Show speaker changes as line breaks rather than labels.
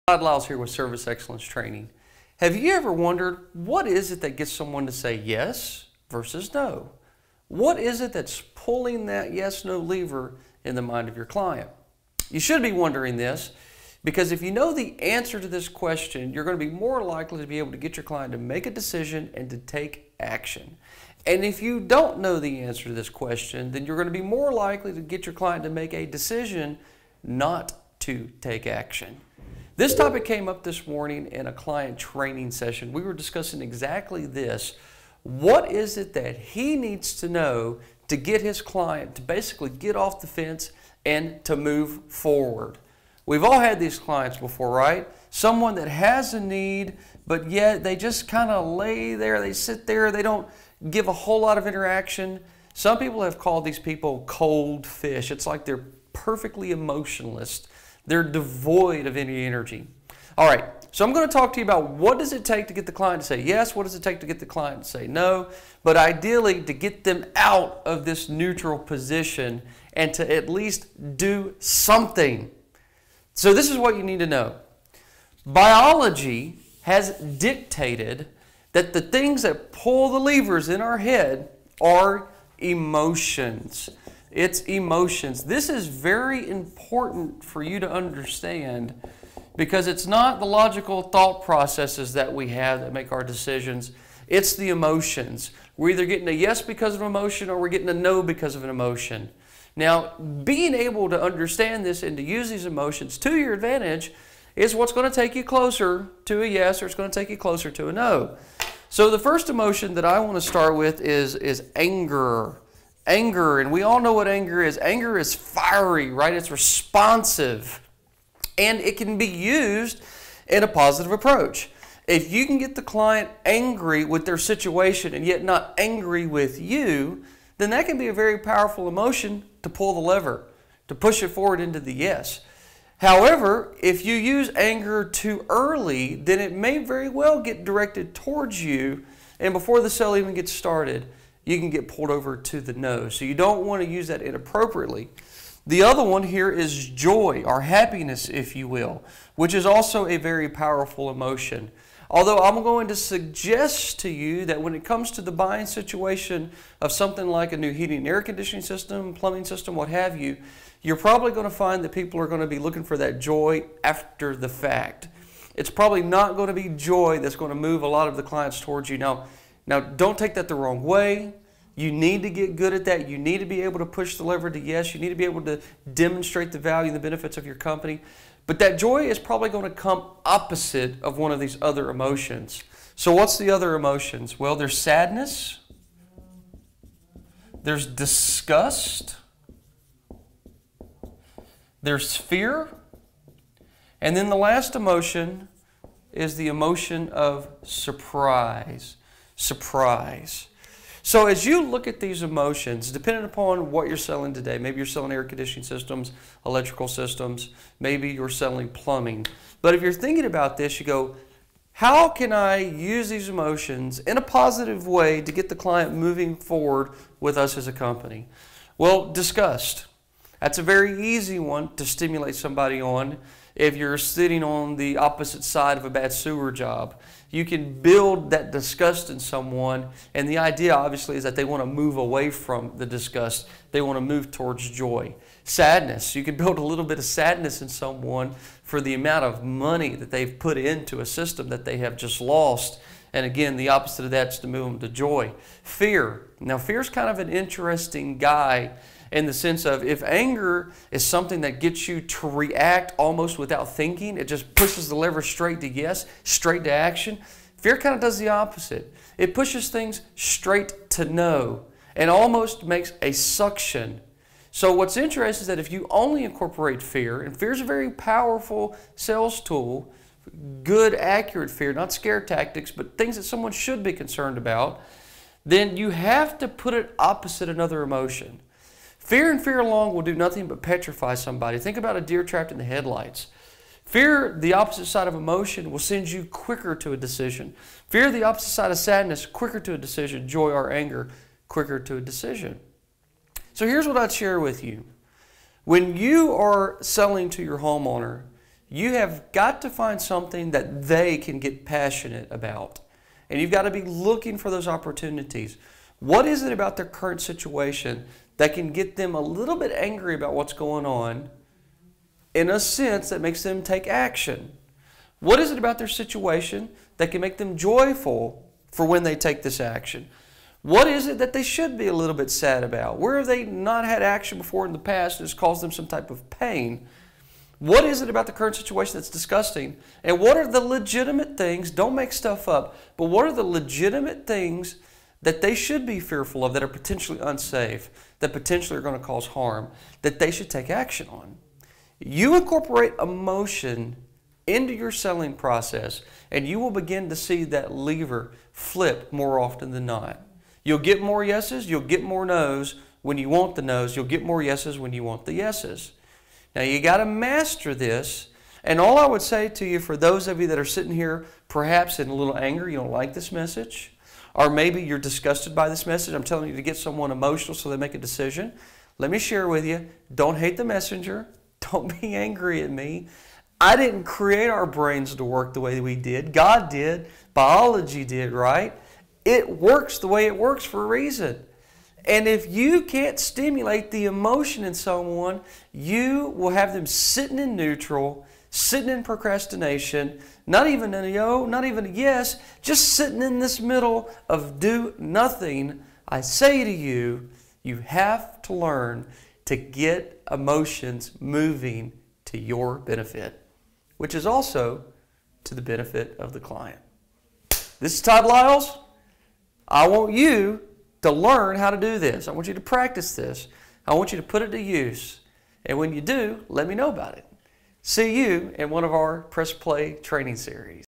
Todd Liles here with Service Excellence Training. Have you ever wondered what is it that gets someone to say yes versus no? What is it that's pulling that yes-no lever in the mind of your client? You should be wondering this because if you know the answer to this question, you're going to be more likely to be able to get your client to make a decision and to take action. And if you don't know the answer to this question, then you're going to be more likely to get your client to make a decision not to take action. This topic came up this morning in a client training session. We were discussing exactly this. What is it that he needs to know to get his client to basically get off the fence and to move forward? We've all had these clients before, right? Someone that has a need, but yet they just kind of lay there, they sit there, they don't give a whole lot of interaction. Some people have called these people cold fish. It's like they're perfectly emotionless. They're devoid of any energy. All right, so I'm going to talk to you about what does it take to get the client to say yes, what does it take to get the client to say no, but ideally to get them out of this neutral position and to at least do something. So this is what you need to know. Biology has dictated that the things that pull the levers in our head are emotions. It's emotions. This is very important for you to understand because it's not the logical thought processes that we have that make our decisions. It's the emotions. We're either getting a yes because of emotion or we're getting a no because of an emotion. Now, being able to understand this and to use these emotions to your advantage is what's going to take you closer to a yes or it's going to take you closer to a no. So the first emotion that I want to start with is anger. Anger, and we all know what anger is. Anger is fiery, right? It's responsive, and it can be used in a positive approach. If you can get the client angry with their situation and yet not angry with you, then that can be a very powerful emotion to pull the lever, to push it forward into the yes. However, if you use anger too early, then it may very well get directed towards you, and before the sale even gets started, you can get pulled over to the no. So you don't want to use that inappropriately. The other one here is joy, or happiness, if you will, which is also a very powerful emotion. Although I'm going to suggest to you that when it comes to the buying situation of something like a new heating and air conditioning system, plumbing system, what have you, you're probably going to find that people are going to be looking for that joy after the fact. It's probably not going to be joy that's going to move a lot of the clients towards you. Now, don't take that the wrong way. You need to get good at that. You need to be able to push the lever to yes. You need to be able to demonstrate the value and the benefits of your company. But that joy is probably going to come opposite of one of these other emotions. So what's the other emotions? Well, there's sadness. There's disgust. There's fear. And then the last emotion is the emotion of surprise. Surprise. So as you look at these emotions, depending upon what you're selling today, maybe you're selling air conditioning systems, electrical systems, maybe you're selling plumbing. But if you're thinking about this, you go, how can I use these emotions in a positive way to get the client moving forward with us as a company? Well, disgust. That's a very easy one to stimulate somebody on. If you're sitting on the opposite side of a bad sewer job, you can build that disgust in someone, and the idea obviously is that they want to move away from the disgust. They want to move towards joy. Sadness. You can build a little bit of sadness in someone for the amount of money that they've put into a system that they have just lost. And again, the opposite of that is to move them to joy. Fear. Now, fear is kind of an interesting guy in the sense of if anger is something that gets you to react almost without thinking, it just pushes the lever straight to yes, straight to action. Fear kind of does the opposite. It pushes things straight to no and almost makes a suction. So what's interesting is that if you only incorporate fear, and fear is a very powerful sales tool, good, accurate fear, not scare tactics, but things that someone should be concerned about, then you have to put it opposite another emotion. Fear and fear alone will do nothing but petrify somebody. Think about a deer trapped in the headlights. Fear, the opposite side of emotion, will send you quicker to a decision. Fear, the opposite side of sadness, quicker to a decision. Joy or anger, quicker to a decision. So here's what I'd share with you. When you are selling to your homeowner, You have got to find something that they can get passionate about. And you've got to be looking for those opportunities. What is it about their current situation that can get them a little bit angry about what's going on in a sense that makes them take action? What is it about their situation that can make them joyful for when they take this action? What is it that they should be a little bit sad about? Where have they not had action before in the past and it's caused them some type of pain? What is it about the current situation that's disgusting? And what are the legitimate things, don't make stuff up, but what are the legitimate things that they should be fearful of that are potentially unsafe, that potentially are going to cause harm, that they should take action on? You incorporate emotion into your selling process and you will begin to see that lever flip more often than not. You'll get more yeses, you'll get more no's when you want the no's, you'll get more yeses when you want the yeses. Now you got to master this, and all I would say to you, for those of you that are sitting here perhaps in a little anger, you don't like this message, or maybe you're disgusted by this message, I'm telling you to get someone emotional so they make a decision. Let me share with you, don't hate the messenger, don't be angry at me. I didn't create our brains to work the way we did. God did, biology did, right? It works the way it works for a reason. And if you can't stimulate the emotion in someone, you will have them sitting in neutral, sitting in procrastination, not even a no, not even a yes, just sitting in this middle of do nothing. I say to you, you have to learn to get emotions moving to your benefit, which is also to the benefit of the client. This is Todd Liles. I want you to learn how to do this. I want you to practice this. I want you to put it to use. And when you do, let me know about it. See you in one of our Press Play training series.